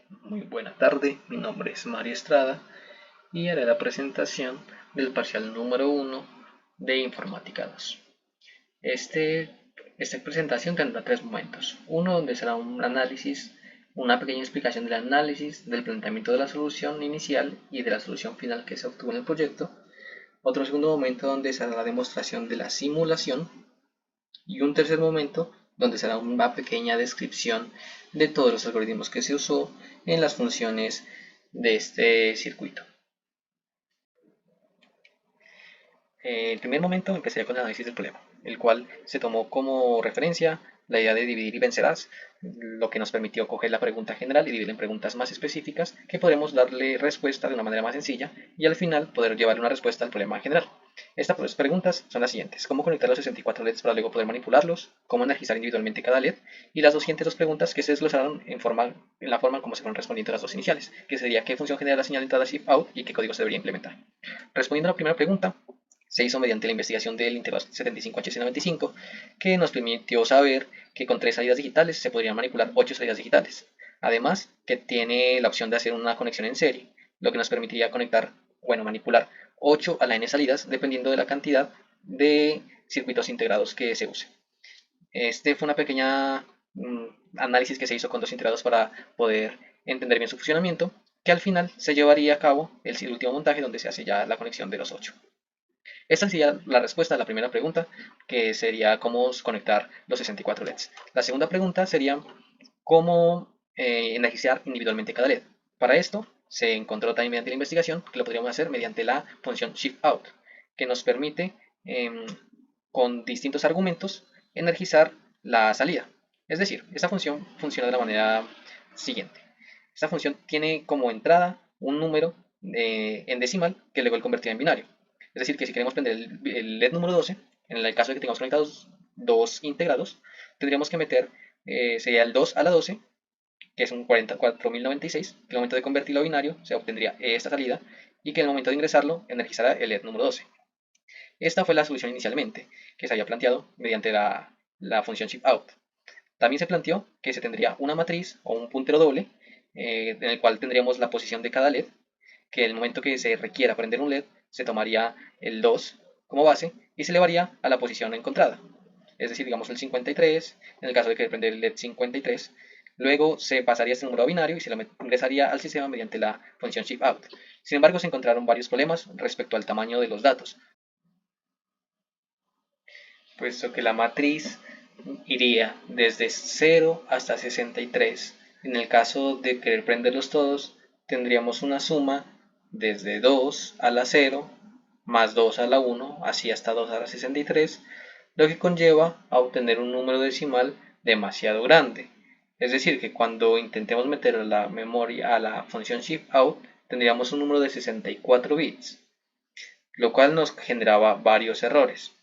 Muy buena tarde, mi nombre es Mario Estrada y haré la presentación del parcial número 1 de Informática 2. Esta presentación tendrá tres momentos. Uno donde será un análisis, una pequeña explicación del análisis, del planteamiento de la solución inicial y de la solución final que se obtuvo en el proyecto. Otro segundo momento donde será la demostración de la simulación. Y un tercer momento donde será una pequeña descripción de todos los algoritmos que se usó en las funciones de este circuito. En el primer momento empezaría con el análisis del problema, el cual se tomó como referencia la idea de dividir y vencerás, lo que nos permitió coger la pregunta general y dividirla en preguntas más específicas que podremos darle respuesta de una manera más sencilla y al final poder llevarle una respuesta al problema general. Estas preguntas son las siguientes: ¿cómo conectar los 64 LEDs para luego poder manipularlos? ¿Cómo energizar individualmente cada LED? Y las dos siguientes dos preguntas que se desglosaron en la forma en cómo se fueron respondiendo las dos iniciales, que sería qué función genera la señal de entrada shift-out y qué código se debería implementar. Respondiendo a la primera pregunta, se hizo mediante la investigación del intervalo 75HC95, que nos permitió saber que con 3 salidas digitales se podrían manipular 8 salidas digitales. Además, que tiene la opción de hacer una conexión en serie, lo que nos permitiría manipular 8 a la n salidas dependiendo de la cantidad de circuitos integrados que se use. Este fue una pequeña análisis que se hizo con dos integrados para poder entender bien su funcionamiento, que al final se llevaría a cabo el último montaje donde se hace ya la conexión de los 8. Esta sería la respuesta a la primera pregunta, que sería cómo conectar los 64 LEDs. La segunda pregunta sería cómo energizar individualmente cada LED. Para esto se encontró también mediante la investigación que lo podríamos hacer mediante la función shift-out, que nos permite con distintos argumentos energizar la salida. Es decir, esta función funciona de la manera siguiente. Esta función tiene como entrada un número en decimal que luego el convertirá en binario. Es decir, que si queremos prender el LED número 12, en el caso de que tengamos conectados dos integrados, tendríamos que meter, sería el 2 a la 12, que es un 44.096, que en el momento de convertirlo a binario se obtendría esta salida, y que en el momento de ingresarlo energizará el LED número 12. Esta fue la solución inicialmente, que se había planteado mediante la función shift-out. También se planteó que se tendría una matriz o un puntero doble, en el cual tendríamos la posición de cada LED, que en el momento que se requiera prender un LED, se tomaría el 2 como base y se elevaría a la posición encontrada. Es decir, digamos el 53, en el caso de que prender el LED 53, luego se pasaría este número a binario y se lo ingresaría al sistema mediante la función shift-out. Sin embargo, se encontraron varios problemas respecto al tamaño de los datos, puesto que la matriz iría desde 0 hasta 63. En el caso de querer prenderlos todos, tendríamos una suma desde 2 a la 0 más 2 a la 1, así hasta 2 a la 63, lo que conlleva a obtener un número decimal demasiado grande. Es decir, que cuando intentemos meter la memoria a la función shift-out, tendríamos un número de 64 bits, lo cual nos generaba varios errores,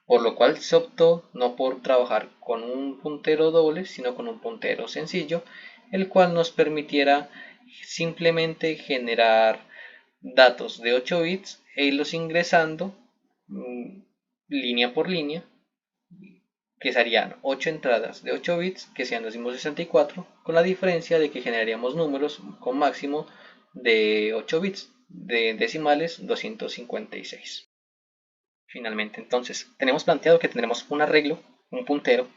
por lo cual se optó no por trabajar con un puntero doble, sino con un puntero sencillo, el cual nos permitiera simplemente generar datos de 8 bits e irlos ingresando línea por línea, que serían 8 entradas de 8 bits, que sean los mismos 64, con la diferencia de que generaríamos números con máximo de 8 bits, de decimales 256. Finalmente, entonces, tenemos planteado que tendremos un arreglo, un puntero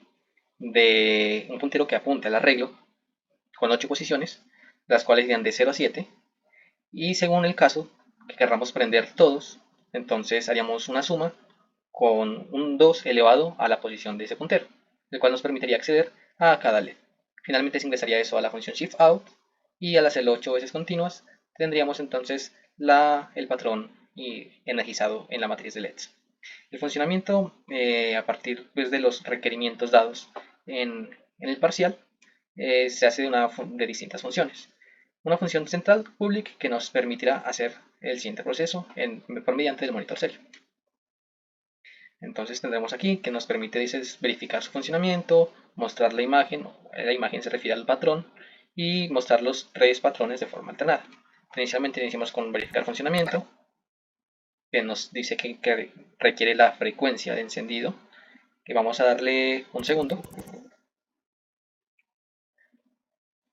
que apunta al arreglo con 8 posiciones, las cuales irían de 0 a 7, y según el caso que querramos prender todos, entonces haríamos una suma con un 2 elevado a la posición de ese puntero, el cual nos permitiría acceder a cada LED. Finalmente se ingresaría eso a la función shift-out y al hacerlo 8 veces continuas tendríamos entonces el patrón energizado en la matriz de LEDs. El funcionamiento a partir pues, de los requerimientos dados en el parcial se hace de distintas funciones. Una función central public que nos permitirá hacer el siguiente proceso por mediante el monitor serio. Entonces tendremos aquí que nos permite verificar su funcionamiento, mostrar la imagen se refiere al patrón, y mostrar los tres patrones de forma alternada. Inicialmente iniciamos con verificar funcionamiento, que nos dice que requiere la frecuencia de encendido, que vamos a darle un segundo.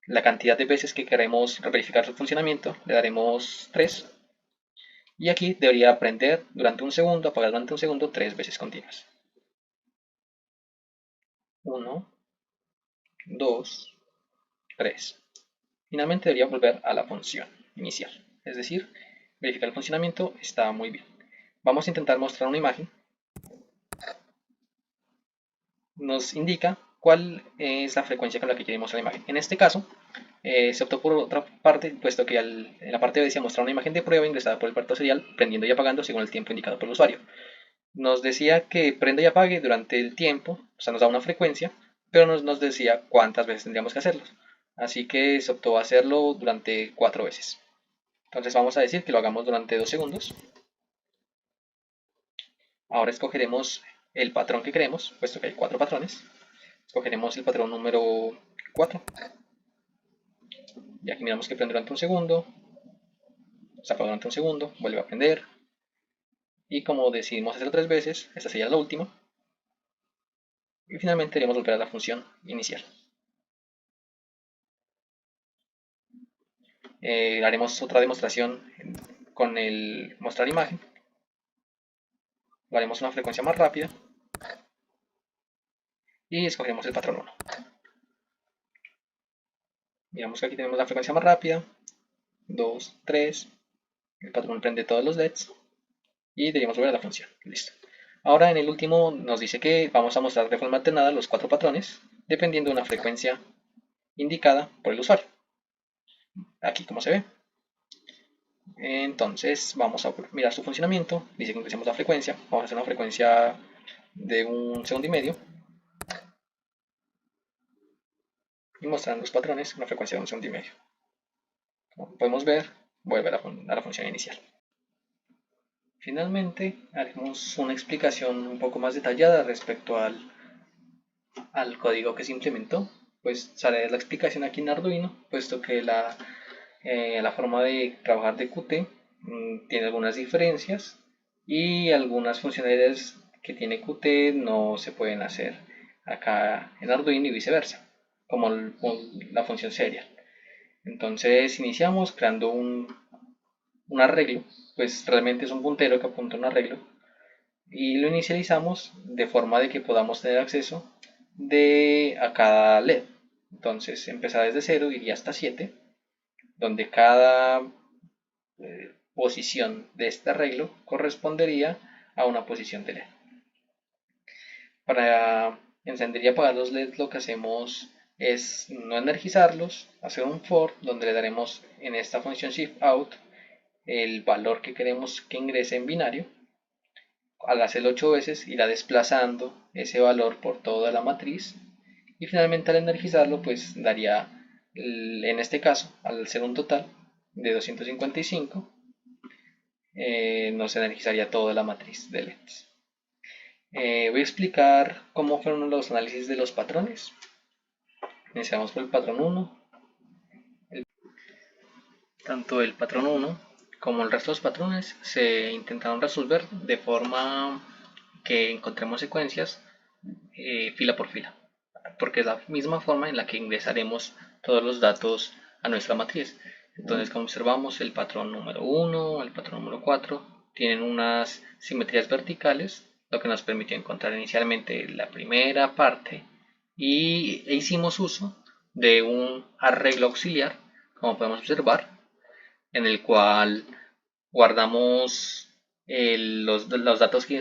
la cantidad de veces que queremos verificar su funcionamiento, le daremos 3. Y aquí debería prender durante un segundo, apagar durante un segundo, 3 veces continuas. 1, 2, 3. Finalmente debería volver a la función inicial. Es decir, verificar el funcionamiento está muy bien. Vamos a intentar mostrar una imagen. Nos indica cuál es la frecuencia con la que queremos la imagen. En este caso, se optó por otra parte, puesto que en la parte B decía mostrar una imagen de prueba ingresada por el puerto serial, prendiendo y apagando según el tiempo indicado por el usuario. Nos decía que prenda y apague durante el tiempo, o sea, nos da una frecuencia, pero nos decía cuántas veces tendríamos que hacerlo. Así que se optó a hacerlo durante 4 veces. Entonces vamos a decir que lo hagamos durante 2 segundos. Ahora escogeremos el patrón que queremos, puesto que hay 4 patrones. Escogeremos el patrón número 4. Y aquí miramos que prende durante un segundo, se apaga durante un segundo, vuelve a prender. Y como decidimos hacerlo 3 veces, esta sería la última. Y finalmente deberíamos volver a la función inicial. Haremos otra demostración con el mostrar imagen. Lo haremos una frecuencia más rápida. Y escogeremos el patrón 1. Miramos que aquí tenemos la frecuencia más rápida. 2, 3. El patrón prende todos los LEDs. Y deberíamos volver a la función. Listo. Ahora en el último nos dice que vamos a mostrar de forma alternada los 4 patrones, dependiendo de una frecuencia indicada por el usuario. Aquí como se ve. Entonces vamos a mirar su funcionamiento. Dice que ingresemos la frecuencia. Vamos a hacer una frecuencia de 1,5 segundos. Y mostrar los patrones una frecuencia de 1,5 segundos. Como podemos ver, vuelve a la función inicial. Finalmente, haremos una explicación un poco más detallada respecto al código que se implementó. Pues sale la explicación aquí en Arduino, puesto que la forma de trabajar de Qt tiene algunas diferencias y algunas funcionalidades que tiene Qt no se pueden hacer acá en Arduino y viceversa, como la función serial. Entonces iniciamos creando un arreglo, pues realmente es un puntero que apunta a un arreglo, y lo inicializamos de forma de que podamos tener acceso a cada LED. Entonces empezar desde 0 iría hasta 7, donde cada posición de este arreglo correspondería a una posición de LED. Para encender y apagar los LEDs lo que hacemos es no energizarlos, hacer un for donde le daremos en esta función shift out el valor que queremos que ingrese en binario. Al hacerlo 8 veces irá desplazando ese valor por toda la matriz y finalmente al energizarlo pues daría, en este caso, al ser un total de 255, nos energizaría toda la matriz de LEDs. Voy a explicar cómo fueron los análisis de los patrones. Iniciamos por el patrón 1. Tanto el patrón 1 como el resto de los patrones se intentaron resolver de forma que encontremos secuencias fila por fila, porque es la misma forma en la que ingresaremos todos los datos a nuestra matriz. Entonces, como observamos, el patrón número 1, el patrón número 4 tienen unas simetrías verticales, lo que nos permitió encontrar inicialmente la primera parte e hicimos uso de un arreglo auxiliar, como podemos observar, en el cual guardamos los datos que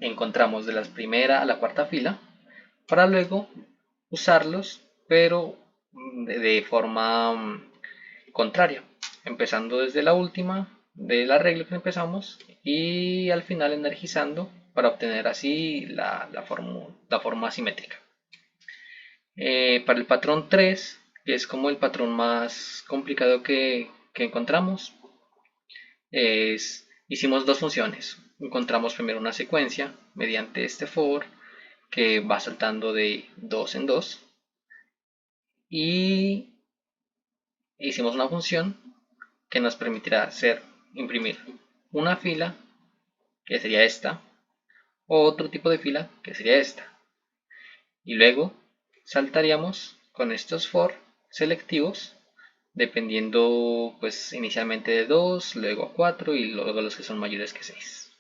encontramos de la primera a la cuarta fila, para luego usarlos, pero de forma contraria, empezando desde la última del arreglo que empezamos y al final energizando para obtener así la forma simétrica. Para el patrón 3, que es como el patrón más complicado que encontramos, hicimos dos funciones. Encontramos primero una secuencia mediante este for que va saltando de 2 en 2 y hicimos una función que nos permitirá imprimir una fila, que sería esta, o otro tipo de fila, que sería esta, y luego saltaríamos con estos for selectivos, dependiendo pues inicialmente de 2, luego a 4 y luego los que son mayores que 6.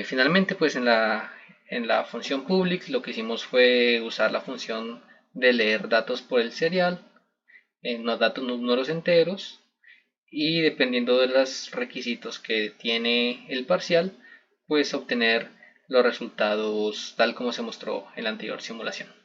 Finalmente pues en la función public lo que hicimos fue usar la función de leer datos por el serial en unos datos números enteros y dependiendo de los requisitos que tiene el parcial pues obtener los resultados tal como se mostró en la anterior simulación.